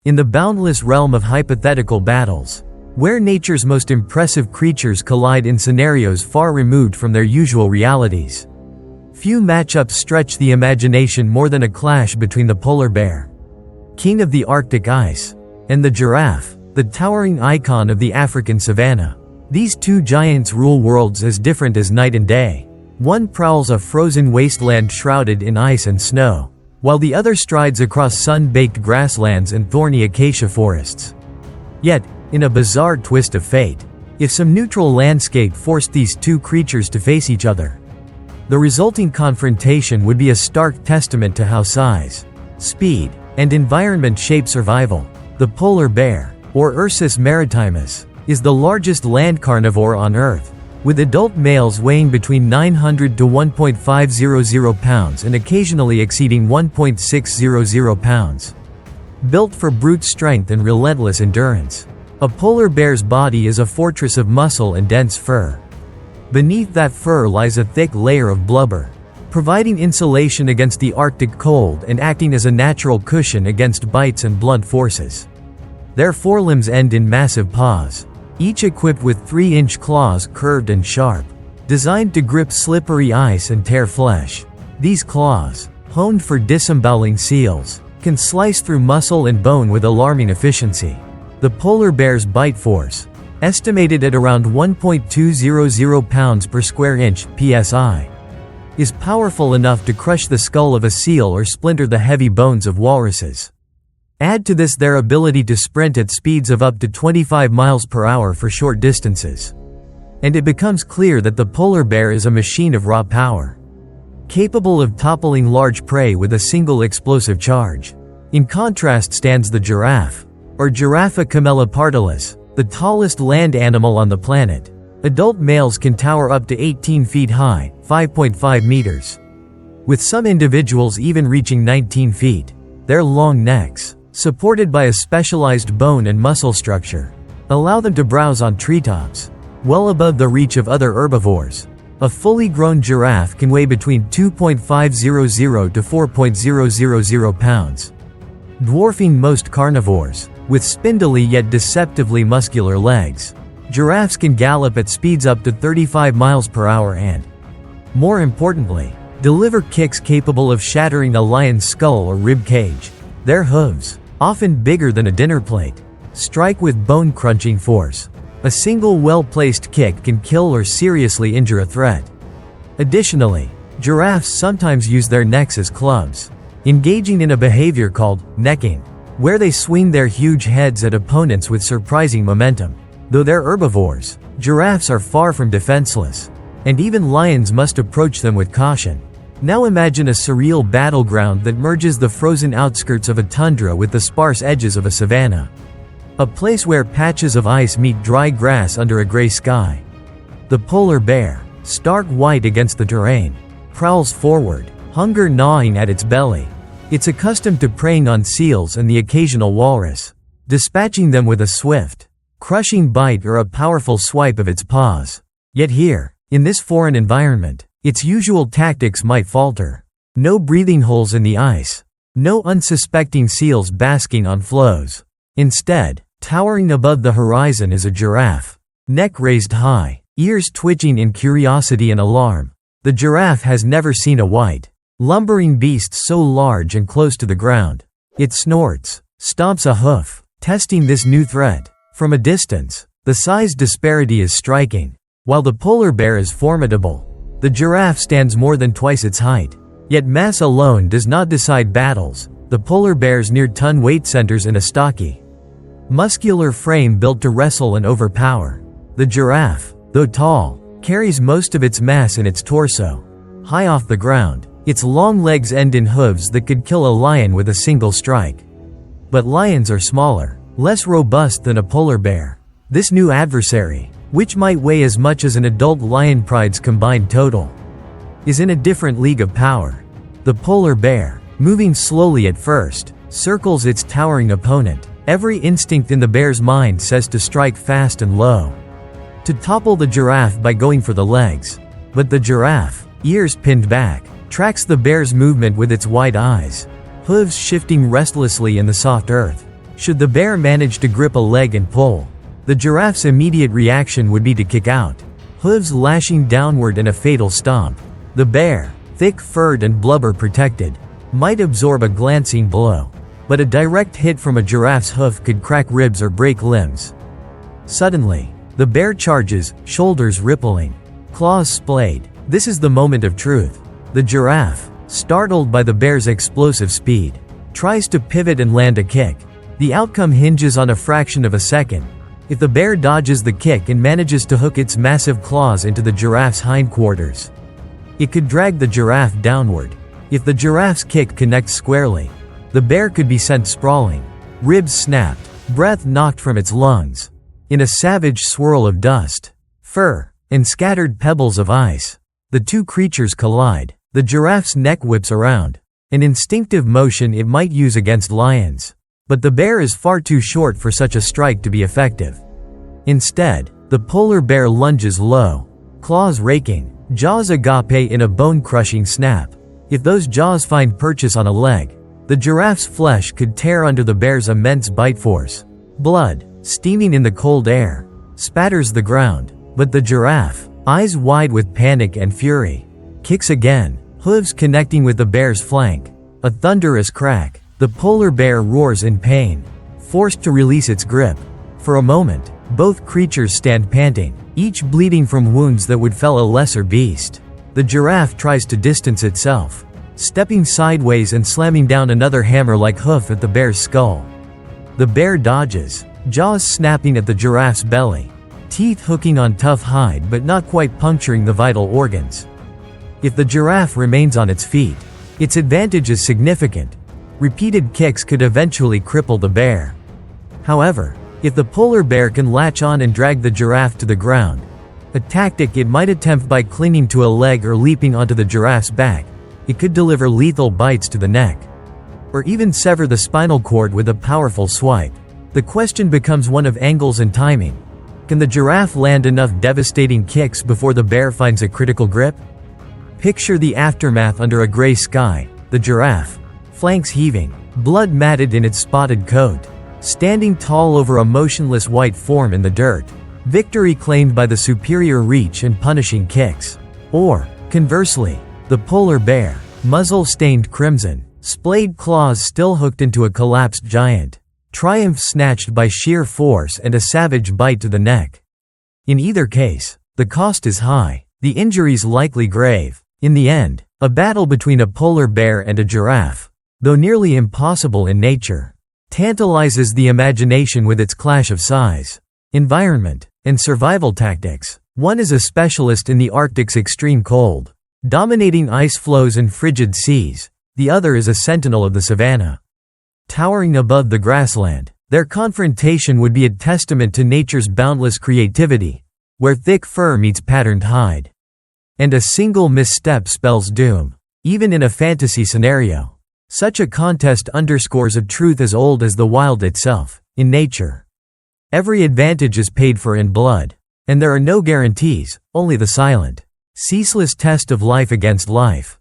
In the boundless realm of hypothetical battles, where nature's most impressive creatures collide in scenarios far removed from their usual realities, few matchups stretch the imagination more than a clash between the polar bear, king of the Arctic ice, and the giraffe, the towering icon of the African savanna. These two giants rule worlds as different as night and day. One prowls a frozen wasteland shrouded in ice and snow, while the other strides across sun-baked grasslands and thorny acacia forests. Yet, in a bizarre twist of fate, if some neutral landscape forced these two creatures to face each other, the resulting confrontation would be a stark testament to how size, speed, and environment shape survival. The polar bear, or Ursus maritimus, is the largest land carnivore on Earth, with adult males weighing between 900 to 1.500 pounds and occasionally exceeding 1.600 pounds. Built for brute strength and relentless endurance, a polar bear's body is a fortress of muscle and dense fur. Beneath that fur lies a thick layer of blubber, providing insulation against the Arctic cold and acting as a natural cushion against bites and blunt forces. Their forelimbs end in massive paws, each equipped with 3-inch claws curved and sharp, designed to grip slippery ice and tear flesh. These claws, honed for disemboweling seals, can slice through muscle and bone with alarming efficiency. The polar bear's bite force, estimated at around 1.200 pounds per square inch (psi), is powerful enough to crush the skull of a seal or splinter the heavy bones of walruses. Add to this their ability to sprint at speeds of up to 25 miles per hour for short distances, and it becomes clear that the polar bear is a machine of raw power, capable of toppling large prey with a single explosive charge. In contrast stands the giraffe, or Giraffe camelopardalis, the tallest land animal on the planet. Adult males can tower up to 18 feet high, 5.5 meters, with some individuals even reaching 19 feet. Their long necks, supported by a specialized bone and muscle structure, allow them to browse on treetops, well above the reach of other herbivores. A fully grown giraffe can weigh between 2.500 to 4.000 pounds, dwarfing most carnivores. With spindly yet deceptively muscular legs, giraffes can gallop at speeds up to 35 miles per hour and, more importantly, deliver kicks capable of shattering a lion's skull or rib cage. Their hooves, often bigger than a dinner plate, strike with bone-crunching force. A single well-placed kick can kill or seriously injure a threat. Additionally, giraffes sometimes use their necks as clubs, engaging in a behavior called necking, where they swing their huge heads at opponents with surprising momentum. Though they're herbivores, giraffes are far from defenseless, and even lions must approach them with caution. Now imagine a surreal battleground that merges the frozen outskirts of a tundra with the sparse edges of a savanna. A place where patches of ice meet dry grass under a gray sky. The polar bear, stark white against the terrain, prowls forward, hunger gnawing at its belly. It's accustomed to preying on seals and the occasional walrus, dispatching them with a swift, crushing bite or a powerful swipe of its paws. Yet here, in this foreign environment, its usual tactics might falter. No breathing holes in the ice, no unsuspecting seals basking on floes. Instead, towering above the horizon is a giraffe, neck raised high, ears twitching in curiosity and alarm. The giraffe has never seen a white, lumbering beast so large and close to the ground. It snorts, stomps a hoof, testing this new threat. From a distance, the size disparity is striking. While the polar bear is formidable, the giraffe stands more than twice its height. Yet mass alone does not decide battles. The polar bear's near-ton weight centers in a stocky, muscular frame built to wrestle and overpower. The giraffe, though tall, carries most of its mass in its torso. High off the ground, its long legs end in hooves that could kill a lion with a single strike. But lions are smaller, less robust than a polar bear. This new adversary, which might weigh as much as an adult lion pride's combined total, is in a different league of power. The polar bear, moving slowly at first, circles its towering opponent. Every instinct in the bear's mind says to strike fast and low, to topple the giraffe by going for the legs. But the giraffe, ears pinned back, tracks the bear's movement with its wide eyes, hooves shifting restlessly in the soft earth. Should the bear manage to grip a leg and pull, the giraffe's immediate reaction would be to kick out, hooves lashing downward in a fatal stomp. The bear, thick-furred and blubber-protected, might absorb a glancing blow, but a direct hit from a giraffe's hoof could crack ribs or break limbs. Suddenly, the bear charges, shoulders rippling, claws splayed. This is the moment of truth. The giraffe, startled by the bear's explosive speed, tries to pivot and land a kick. The outcome hinges on a fraction of a second. If the bear dodges the kick and manages to hook its massive claws into the giraffe's hindquarters, it could drag the giraffe downward. If the giraffe's kick connects squarely, the bear could be sent sprawling, ribs snapped, breath knocked from its lungs. In a savage swirl of dust, fur, and scattered pebbles of ice, the two creatures collide. The giraffe's neck whips around, an instinctive motion it might use against lions. But the bear is far too short for such a strike to be effective. Instead, the polar bear lunges low, claws raking, jaws agape in a bone-crushing snap. If those jaws find purchase on a leg, the giraffe's flesh could tear under the bear's immense bite force. Blood, steaming in the cold air, spatters the ground, but the giraffe, eyes wide with panic and fury, kicks again, hooves connecting with the bear's flank. A thunderous crack. The polar bear roars in pain, forced to release its grip. For a moment, both creatures stand panting, each bleeding from wounds that would fell a lesser beast. The giraffe tries to distance itself, stepping sideways and slamming down another hammer-like hoof at the bear's skull. The bear dodges, jaws snapping at the giraffe's belly, teeth hooking on tough hide but not quite puncturing the vital organs. If the giraffe remains on its feet, its advantage is significant. Repeated kicks could eventually cripple the bear. However, if the polar bear can latch on and drag the giraffe to the ground, a tactic it might attempt by clinging to a leg or leaping onto the giraffe's back, it could deliver lethal bites to the neck, or even sever the spinal cord with a powerful swipe. The question becomes one of angles and timing. Can the giraffe land enough devastating kicks before the bear finds a critical grip? Picture the aftermath under a gray sky. The giraffe, flanks heaving, blood matted in its spotted coat, standing tall over a motionless white form in the dirt. Victory claimed by the superior reach and punishing kicks. Or, conversely, the polar bear, muzzle stained crimson, splayed claws still hooked into a collapsed giant. Triumph snatched by sheer force and a savage bite to the neck. In either case, the cost is high, the injuries likely grave. In the end, a battle between a polar bear and a giraffe, though nearly impossible in nature, tantalizes the imagination with its clash of size, environment, and survival tactics. One is a specialist in the Arctic's extreme cold, dominating ice floes and frigid seas. The other is a sentinel of the Savannah, towering above the grassland. Their confrontation would be a testament to nature's boundless creativity, where thick fur meets patterned hide, and a single misstep spells doom. Even in a fantasy scenario, such a contest underscores a truth as old as the wild itself. In nature, every advantage is paid for in blood, and there are no guarantees, only the silent, ceaseless test of life against life.